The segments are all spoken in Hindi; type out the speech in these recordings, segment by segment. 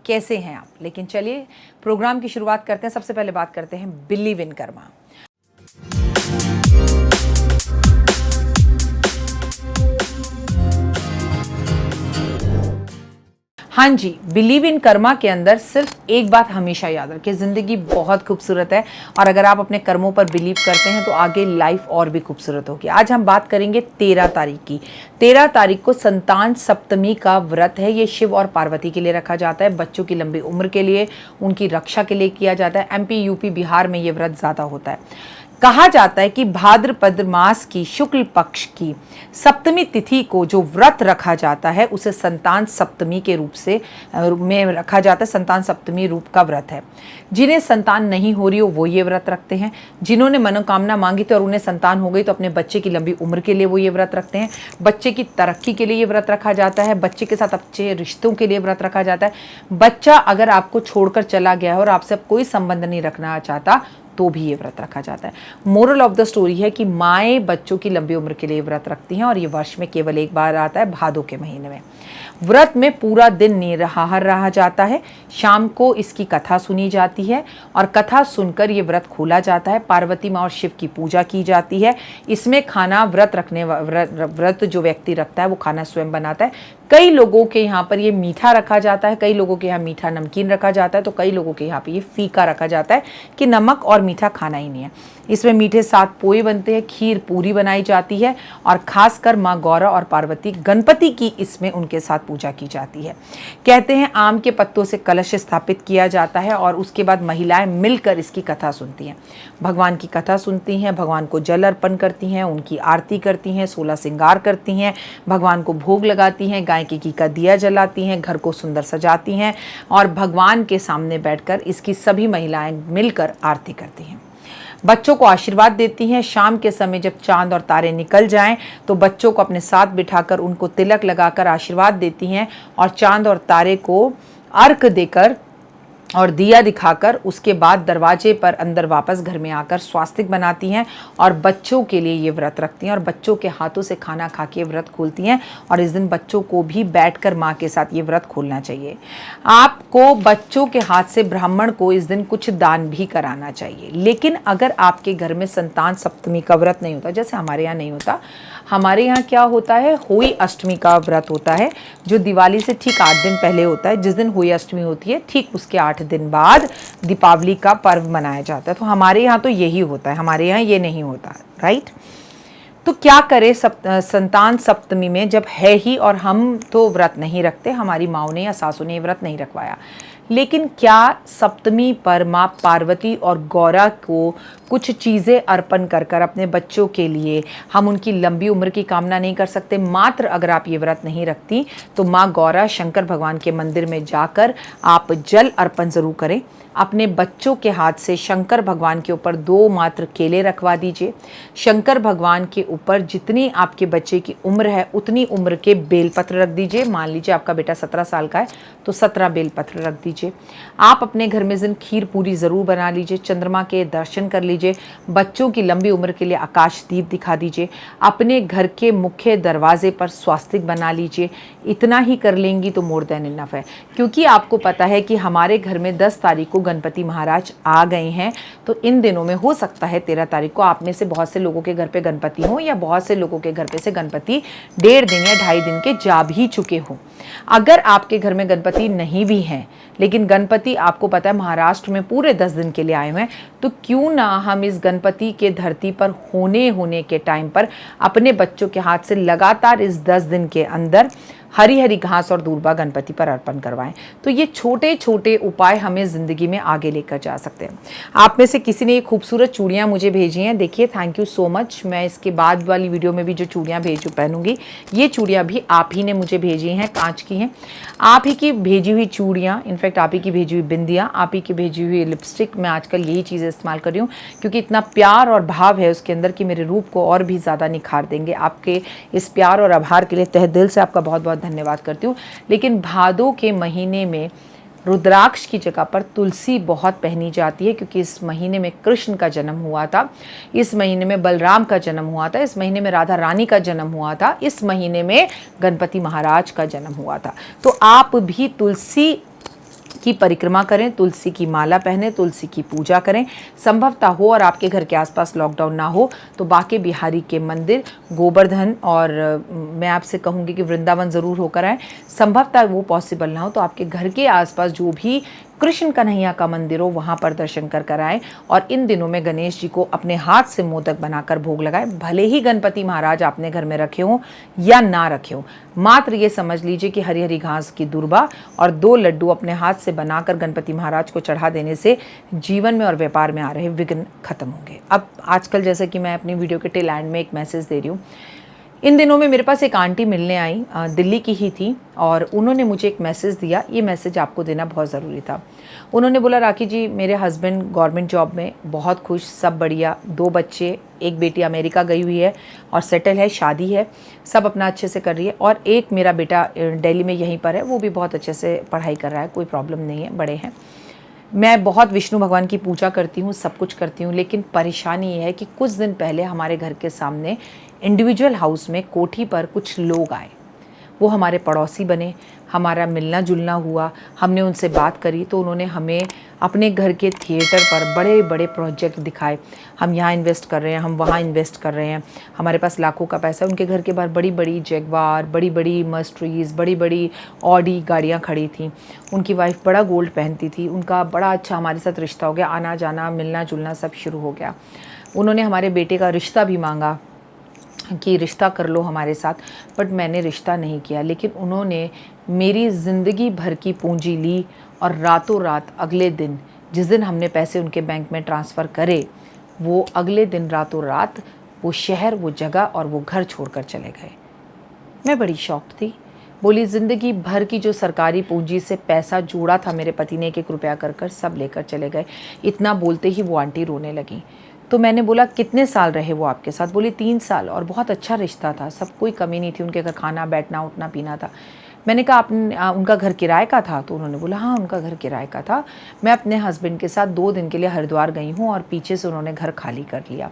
कैसे हैं आप। लेकिन चलिए प्रोग्राम की शुरुआत करते हैं। सबसे पहले बात करते हैं बिलीव इन कर्मा। हाँ जी, बिलीव इन कर्मा के अंदर सिर्फ एक बात हमेशा याद रखें, ज़िंदगी बहुत खूबसूरत है और अगर आप अपने कर्मों पर बिलीव करते हैं तो आगे लाइफ और भी खूबसूरत होगी। आज हम बात करेंगे 13 तारीख की। 13 तारीख को संतान सप्तमी का व्रत है। ये शिव और पार्वती के लिए रखा जाता है, बच्चों की लंबी उम्र के लिए, उनकी रक्षा के लिए किया जाता है। MP, UP, बिहार में ये व्रत ज़्यादा होता है। कहा जाता है कि भाद्रपद मास की शुक्ल पक्ष की सप्तमी तिथि को जो व्रत रखा जाता है उसे संतान सप्तमी के रूप में रखा जाता है। संतान सप्तमी रूप का व्रत है। जिन्हें संतान नहीं हो रही हो वो ये व्रत रखते हैं। जिन्होंने मनोकामना मांगी थी और उन्हें संतान हो गई तो अपने बच्चे की लंबी उम्र के लिए वो ये व्रत रखते हैं। बच्चे की तरक्की के लिए ये व्रत रखा जाता है। बच्चे के साथ अच्छे रिश्तों के लिए व्रत रखा जाता है। बच्चा अगर आपको छोड़कर चला गया है और आपसे अब कोई संबंध नहीं रखना चाहता तो भी ये व्रत रखा जाता है। मोरल ऑफ द स्टोरी है कि माएँ बच्चों की लंबी उम्र के लिए व्रत रखती हैं और ये वर्ष में केवल एक बार आता है, भादों के महीने में। व्रत में पूरा दिन निराहार रहा जाता है। शाम को इसकी कथा सुनी जाती है और कथा सुनकर ये व्रत खोला जाता है। पार्वती माँ और शिव की पूजा की जाती है। इसमें खाना व्रत जो व्यक्ति रखता है वो खाना स्वयं बनाता है। कई लोगों के यहाँ पर ये मीठा रखा जाता है, कई लोगों के यहाँ मीठा नमकीन रखा जाता है, तो कई लोगों के यहाँ पे ये फीका रखा जाता है कि नमक और मीठा खाना ही नहीं है। इसमें मीठे 7 पोए बनते हैं, खीर पूरी बनाई जाती है और खासकर माँ गौरा और पार्वती गणपति की इसमें उनके साथ पूजा की जाती है। कहते हैं आम के पत्तों से कलश स्थापित किया जाता है और उसके बाद महिलाएं मिलकर इसकी कथा सुनती हैं। भगवान की कथा सुनती हैं, भगवान को जल अर्पण करती हैं, उनकी आरती करती हैं, 16 श्रृंगार करती हैं, भगवान को भोग लगाती हैं, गाय के घी का दिया जलाती हैं, घर को सुंदर सजाती हैं और भगवान के सामने बैठकर इसकी सभी महिलाएं मिलकर आरती करती हैं। बच्चों को आशीर्वाद देती हैं। शाम के समय जब चांद और तारे निकल जाएं तो बच्चों को अपने साथ बिठाकर उनको तिलक लगाकर आशीर्वाद देती हैं और चांद और तारे को अर्घ देकर और दिया दिखाकर उसके बाद दरवाजे पर अंदर वापस घर में आकर स्वास्तिक बनाती हैं और बच्चों के लिए ये व्रत रखती हैं और बच्चों के हाथों से खाना खा के व्रत खोलती हैं। और इस दिन बच्चों को भी बैठकर माँ के साथ ये व्रत खोलना चाहिए। आपको बच्चों के हाथ से ब्राह्मण को इस दिन कुछ दान भी कराना चाहिए। लेकिन अगर आपके घर में संतान सप्तमी का व्रत नहीं होता, जैसे हमारे यहाँ नहीं होता, हमारे यहाँ क्या होता है, होई अष्टमी का व्रत होता है जो दिवाली से ठीक 8 दिन पहले होता है। जिस दिन होई अष्टमी होती है ठीक उसके 8 दिन बाद दीपावली का पर्व मनाया जाता है। तो हमारे यहाँ तो यही होता है, हमारे यहाँ ये नहीं होता, राइट। तो क्या करें संतान सप्तमी में जब है ही, और हम तो व्रत नहीं रखते, हमारी माँओं ने या सासू ने व्रत नहीं रखवाया, लेकिन क्या सप्तमी पर माँ पार्वती और गौरा को कुछ चीज़ें अर्पण कर कर अपने बच्चों के लिए हम उनकी लंबी उम्र की कामना नहीं कर सकते? मात्र अगर आप ये व्रत नहीं रखती तो माँ गौरा शंकर भगवान के मंदिर में जाकर आप जल अर्पण ज़रूर करें। अपने बच्चों के हाथ से शंकर भगवान के ऊपर 2 मात्र केले रखवा दीजिए। शंकर भगवान के ऊपर जितनी आपके बच्चे की उम्र है उतनी उम्र के बेलपत्र रख दीजिए। मान लीजिए आपका बेटा 17 साल का है तो 17 बेलपत्र रख दीजिए। आप अपने घर में इस दिन खीर पूरी ज़रूर बना लीजिए। चंद्रमा के दर्शन कर लीजिए। बच्चों की लंबी उम्र के लिए आकाश दीप दिखा दीजिए। अपने घर के मुख्य दरवाजे पर स्वास्तिक बना लीजिए। इतना ही कर लेंगी तो मोर देन इनफ है, क्योंकि आपको पता है कि हमारे घर में 10 तारीख को गणपति महाराज आ गए हैं। तो इन दिनों में हो सकता है 13 तारीख को आप में से बहुत से लोगों के घर पे गणपति हो या बहुत से लोगों के घर पे से गणपति 1.5 दिन या 2.5 दिन के जा भी चुके हो। अगर आपके घर में गणपति नहीं भी हैं लेकिन गणपति आपको पता है महाराष्ट्र में पूरे 10 दिन के लिए आए हुए हैं, तो क्यों ना हम इस गणपति के धरती पर होने के टाइम पर अपने बच्चों के हाथ से लगातार इस 10 दिन के अंदर हरी हरी घास और दूर्बा गणपति पर अर्पण करवाएं। तो ये छोटे छोटे उपाय हमें ज़िंदगी में आगे लेकर जा सकते हैं। आप में से किसी ने ये खूबसूरत चूड़ियाँ मुझे भेजी हैं, देखिए, थैंक यू सो मच। मैं इसके बाद वाली वीडियो में भी जो चूड़ियाँ पहनूंगी, ये चूड़ियाँ भी आप ही ने मुझे भेजी हैं, कांच की हैं। आप ही की भेजी हुई चूड़ियाँ, इनफैक्ट आप ही की भेजी हुई बिंदियाँ, आप ही की भेजी हुई लिपस्टिक, मैं आजकल यही चीज़ें इस्तेमाल कर रही हूँ क्योंकि इतना प्यार और भाव है उसके अंदर कि मेरे रूप को और भी ज़्यादा निखार देंगे। आपके इस प्यार और आभार के लिए तहे दिल से आपका बहुत बहुत धन्यवाद करती हूँ। लेकिन भादों के महीने में रुद्राक्ष की जगह पर तुलसी बहुत पहनी जाती है क्योंकि इस महीने में कृष्ण का जन्म हुआ था, इस महीने में बलराम का जन्म हुआ था, इस महीने में राधा रानी का जन्म हुआ था, इस महीने में गणपति महाराज का जन्म हुआ था। तो आप भी तुलसी की परिक्रमा करें, तुलसी की माला पहने, तुलसी की पूजा करें। संभवतः हो और आपके घर के आसपास लॉकडाउन ना हो तो बाके बिहारी के मंदिर, गोवर्धन और मैं आपसे कहूँगी कि वृंदावन ज़रूर होकर आएँ। संभवतः वो पॉसिबल ना हो तो आपके घर के आसपास जो भी कृष्ण कन्हैया का मंदिर हो वहाँ पर दर्शन कर आएँ। और इन दिनों में गणेश जी को अपने हाथ से मोदक बनाकर भोग लगाएं। भले ही गणपति महाराज आपने घर में रखे हों या ना रखे हों, मात्र ये समझ लीजिए कि हरी हरी घास की दुर्बा और 2 लड्डू अपने हाथ से बनाकर गणपति महाराज को चढ़ा देने से जीवन में और व्यापार में आ रहे विघ्न खत्म होंगे। अब आजकल जैसे कि मैं अपनी वीडियो के टेल एंड में एक मैसेज दे रही हूँ, इन दिनों में मेरे पास एक आंटी मिलने आई, दिल्ली की ही थी, और उन्होंने मुझे एक मैसेज दिया। ये मैसेज आपको देना बहुत ज़रूरी था। उन्होंने बोला, राखी जी मेरे हस्बैंड गवर्नमेंट जॉब में बहुत खुश, सब बढ़िया, 2 बच्चे, एक बेटी अमेरिका गई हुई है और सेटल है, शादी है, सब अपना अच्छे से कर रही है, और एक मेरा बेटा दिल्ली में यहीं पर है, वो भी बहुत अच्छे से पढ़ाई कर रहा है, कोई प्रॉब्लम नहीं है, बड़े हैं। मैं बहुत विष्णु भगवान की पूजा करती हूँ, सब कुछ करती हूँ, लेकिन परेशानी ये है कि कुछ दिन पहले हमारे घर के सामने इंडिविजुअल हाउस में कोठी पर कुछ लोग आए। वो हमारे पड़ोसी बने, हमारा मिलना जुलना हुआ, हमने उनसे बात करी तो उन्होंने हमें अपने घर के थिएटर पर बड़े बड़े प्रोजेक्ट दिखाए। हम यहाँ इन्वेस्ट कर रहे हैं, हम वहाँ इन्वेस्ट कर रहे हैं, हमारे पास लाखों का पैसा है। उनके घर के बाहर बड़ी बड़ी जैगवार, बड़ी बड़ी मर्सिडीज़, बड़ी बड़ी ऑडी गाड़ियाँ खड़ी थीं। उनकी वाइफ बड़ा गोल्ड पहनती थी। उनका बड़ा अच्छा हमारे साथ रिश्ता हो गया, आना जाना, मिलना जुलना सब शुरू हो गया। उन्होंने हमारे बेटे का रिश्ता भी मांगा कि रिश्ता कर लो हमारे साथ, बट मैंने रिश्ता नहीं किया। लेकिन उन्होंने मेरी ज़िंदगी भर की पूंजी ली और रातों रात अगले दिन, जिस दिन हमने पैसे उनके बैंक में ट्रांसफ़र करे, वो अगले दिन रातों रात वो शहर, वो जगह और वो घर छोड़कर चले गए। मैं बड़ी शॉक्ड थी। बोली, ज़िंदगी भर की जो सरकारी पूंजी से पैसा जोड़ा था मेरे पति ने, 1-1 रुपया कर सब लेकर चले गए। इतना बोलते ही वो आंटी रोने लगी। तो मैंने बोला, कितने साल रहे वो आपके साथ? बोली, 3 साल, और बहुत अच्छा रिश्ता था, सब कोई कमी नहीं थी, उनके घर खाना बैठना उठना पीना था। मैंने कहा, उनका घर किराए का था? तो उन्होंने बोला, हाँ उनका घर किराए का था। मैं अपने हस्बैंड के साथ 2 दिन के लिए हरिद्वार गई हूँ और पीछे से उन्होंने घर खाली कर लिया।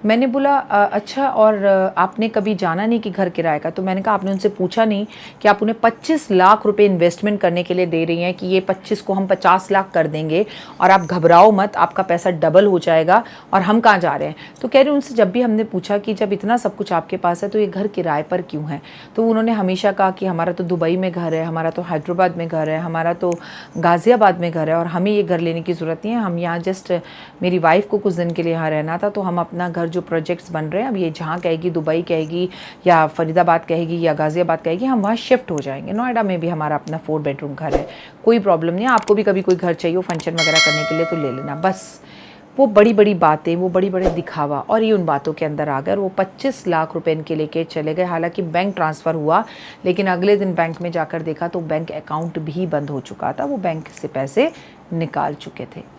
मैंने बोला, अच्छा, और आपने कभी जाना नहीं कि घर किराए का? तो मैंने कहा, आपने उनसे पूछा नहीं कि आप उन्हें 25 लाख रुपए इन्वेस्टमेंट करने के लिए दे रही हैं कि ये 25 को हम 50 लाख कर देंगे और आप घबराओ मत, आपका पैसा डबल हो जाएगा, और हम कहाँ जा रहे हैं? तो कह रही, उनसे जब भी हमने पूछा कि जब इतना सब कुछ आपके पास है तो ये घर किराए पर क्यों है? तो उन्होंने हमेशा कहा कि हमारा तो दुबई में घर है, हमारा तो हैदराबाद में घर है, हमारा तो गाज़ियाबाद में घर है, और हमें ये घर लेने की ज़रूरत नहीं है। हम यहाँ जस्ट, मेरी वाइफ को कुछ दिन के लिए यहाँ रहना था, तो हम अपना घर, जो प्रोजेक्ट्स बन रहे हैं, अब ये जहाँ कहेगी, दुबई कहेगी या फरीदाबाद कहेगी या गाज़ियाबाद कहेगी, हम वहाँ शिफ्ट हो जाएंगे। नोएडा में भी हमारा अपना 4 बेडरूम घर है, कोई प्रॉब्लम नहीं है। आपको भी कभी कोई घर चाहिए हो फंक्शन वगैरह करने के लिए तो ले लेना। बस वो बड़ी बड़ी बातें, वो बड़े बड़े दिखावा, और ये उन बातों के अंदर आ गए। वो 25 लाख रुपए इनके लेके चले गए। हालांकि बैंक ट्रांसफ़र हुआ, लेकिन अगले दिन बैंक में जाकर देखा तो बैंक अकाउंट भी बंद हो चुका था, वो बैंक से पैसे निकाल चुके थे।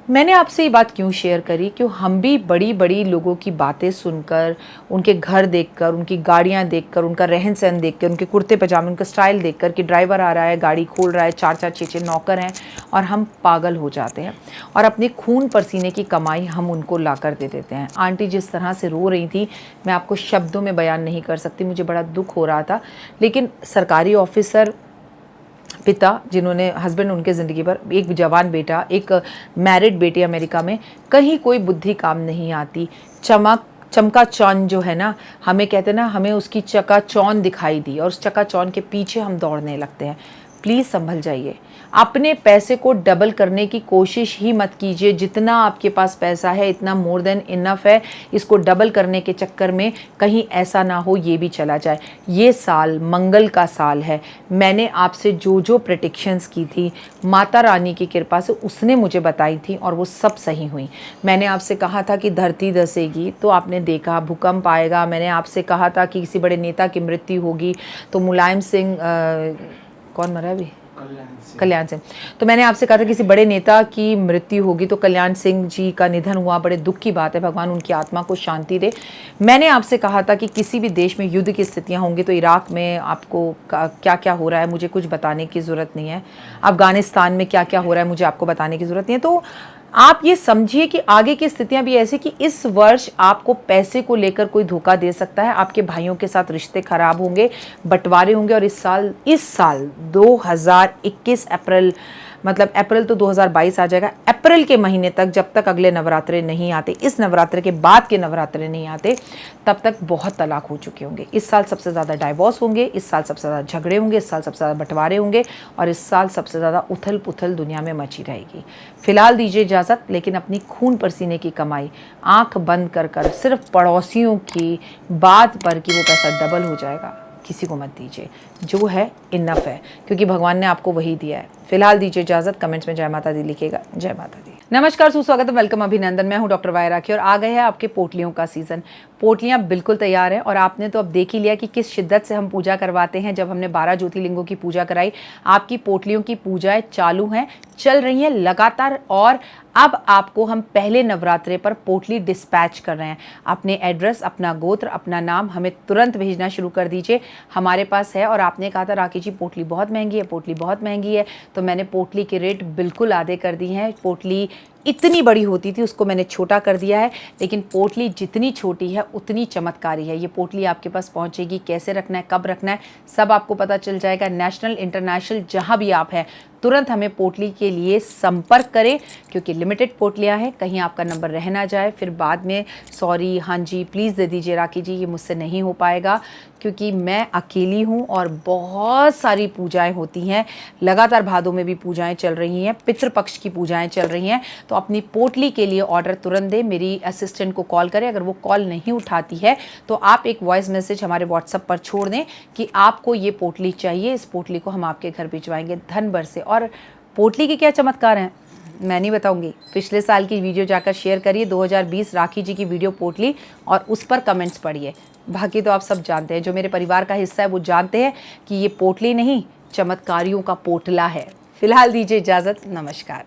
मैंने आपसे ये बात क्यों शेयर करी? क्यों हम भी बड़ी बड़ी लोगों की बातें सुनकर, उनके घर देखकर, उनकी गाड़ियां देखकर, उनका रहन सहन देखकर, उनके कुर्ते पजामे, उनका स्टाइल देखकर कि ड्राइवर आ रहा है, गाड़ी खोल रहा है, 4-4 6-6 नौकर हैं, और हम पागल हो जाते हैं और अपने खून पसीने की कमाई हम उनको ला कर दे देते हैं। आंटी जिस तरह से रो रही थी, मैं आपको शब्दों में बयान नहीं कर सकती, मुझे बड़ा दुख हो रहा था। लेकिन सरकारी ऑफिसर, पिता, जिन्होंने, हस्बैंड उनके ज़िंदगी पर, एक जवान बेटा, एक मैरिड बेटी अमेरिका में, कहीं कोई बुद्धि काम नहीं आती। चमका-चौंध जो है ना, हमें कहते हैं ना, हमें उसकी चकाचौंध दिखाई दी और उस चकाचौंध के पीछे हम दौड़ने लगते हैं। प्लीज़ संभल जाइए। अपने पैसे को डबल करने की कोशिश ही मत कीजिए। जितना आपके पास पैसा है इतना मोर देन इनफ है। इसको डबल करने के चक्कर में कहीं ऐसा ना हो ये भी चला जाए। ये साल मंगल का साल है। मैंने आपसे जो जो प्रेडिक्शंस की थी, माता रानी की कृपा से उसने मुझे बताई थी और वो सब सही हुई। मैंने आपसे कहा था कि धरती धसेगी, तो आपने देखा भूकंप आएगा। मैंने आपसे कहा था कि किसी बड़े नेता की मृत्यु होगी, तो मुलायम सिंह, कौन मरा अभी? कल्याण सिंह। तो मैंने आपसे कहा था किसी बड़े नेता की मृत्यु होगी, तो कल्याण सिंह जी का निधन हुआ। बड़े दुख की बात है, भगवान उनकी आत्मा को शांति दे। मैंने आपसे कहा था कि किसी भी देश में युद्ध की स्थितियां होंगी, तो इराक में आपको क्या क्या हो रहा है मुझे कुछ बताने की ज़रूरत नहीं है। अफ़गानिस्तान में क्या क्या हो रहा है मुझे आपको बताने की ज़रूरत नहीं है। तो आप ये समझिए कि आगे की स्थितियां भी ऐसी कि इस वर्ष आपको पैसे को लेकर कोई धोखा दे सकता है, आपके भाइयों के साथ रिश्ते खराब होंगे, बंटवारे होंगे। और इस साल 2021 अप्रैल, मतलब अप्रैल तो 2022 आ जाएगा, अप्रैल के महीने तक, जब तक अगले नवरात्रे नहीं आते, इस नवरात्रे के बाद के नवरात्रे नहीं आते, तब तक बहुत तलाक हो चुके होंगे। इस साल सबसे ज़्यादा डाइवोर्स होंगे, इस साल सबसे ज़्यादा झगड़े होंगे, इस साल सबसे ज़्यादा बंटवारे होंगे, और इस साल सबसे ज़्यादा उथल पुथल दुनिया में मची रहेगी। फिलहाल दीजिए इजाज़त, लेकिन अपनी खून पसीने की कमाई आंख बंद कर सिर्फ पड़ोसियों की बात पर कि वो पैसा डबल हो जाएगा, किसी को मत दीजिए। जो है इनफ है, क्योंकि भगवान ने आपको वही दिया है। फिलहाल दीजिए इजाजत। कमेंट्स में जय माता दी लिखिएगा। जय माता दी। नमस्कार, सुस्वागत है, वेलकम, अभिनंदन। मैं हूं डॉक्टर वाई राखी और आ गए हैं आपके पोटलियों का सीजन। पोटलियां बिल्कुल तैयार हैं और आपने तो अब देख ही लिया कि किस शिद्दत से हम पूजा करवाते हैं। जब हमने 12 ज्योतिर्लिंगों की पूजा कराई, आपकी पोटलियों की पूजाएं चालू हैं, चल रही हैं लगातार। और अब आपको हम पहले नवरात्रे पर पोटली डिस्पैच कर रहे हैं। अपने एड्रेस, अपना गोत्र, अपना नाम हमें तुरंत भेजना शुरू कर दीजिए, हमारे पास है। और आपने कहा था राखी जी पोटली बहुत महंगी है, पोटली बहुत महंगी है, तो मैंने पोटली के रेट बिल्कुल आधे कर दिए हैं। पोटली इतनी बड़ी होती थी, उसको मैंने छोटा कर दिया है, लेकिन पोटली जितनी छोटी है उतनी चमत्कारी है। ये पोटली आपके पास पहुंचेगी, कैसे रखना है, कब रखना है, सब आपको पता चल जाएगा। नेशनल, इंटरनेशनल, जहां भी आप हैं, तुरंत हमें पोटली के लिए संपर्क करें, क्योंकि लिमिटेड पोटलियां हैं। कहीं आपका नंबर रह ना जाए, फिर बाद में सॉरी, हाँ जी प्लीज़ दे दीजिए राखी जी, ये मुझसे नहीं हो पाएगा, क्योंकि मैं अकेली हूँ और बहुत सारी पूजाएं होती हैं। लगातार भादों में भी पूजाएं चल रही हैं, पितृपक्ष की पूजाएं चल रही हैं। तो अपनी पोटली के लिए ऑर्डर तुरंत दें, मेरी असिस्टेंट को कॉल करें। अगर वो कॉल नहीं उठाती है तो आप एक वॉइस मैसेज हमारे व्हाट्सएप पर छोड़ दें कि आपको ये पोटली चाहिए। इस पोटली को हम आपके घर भिजवाएंगे धन भर से। और पोटली के क्या चमत्कार हैं मैं नहीं बताऊंगी, पिछले साल की वीडियो जाकर शेयर करिए, 2020 राखी जी की वीडियो पोटली, और उस पर कमेंट्स पढ़िए। बाकी तो आप सब जानते हैं, जो मेरे परिवार का हिस्सा है वो जानते हैं कि ये पोटली नहीं, चमत्कारियों का पोटला है। फिलहाल दीजिए इजाज़त, नमस्कार।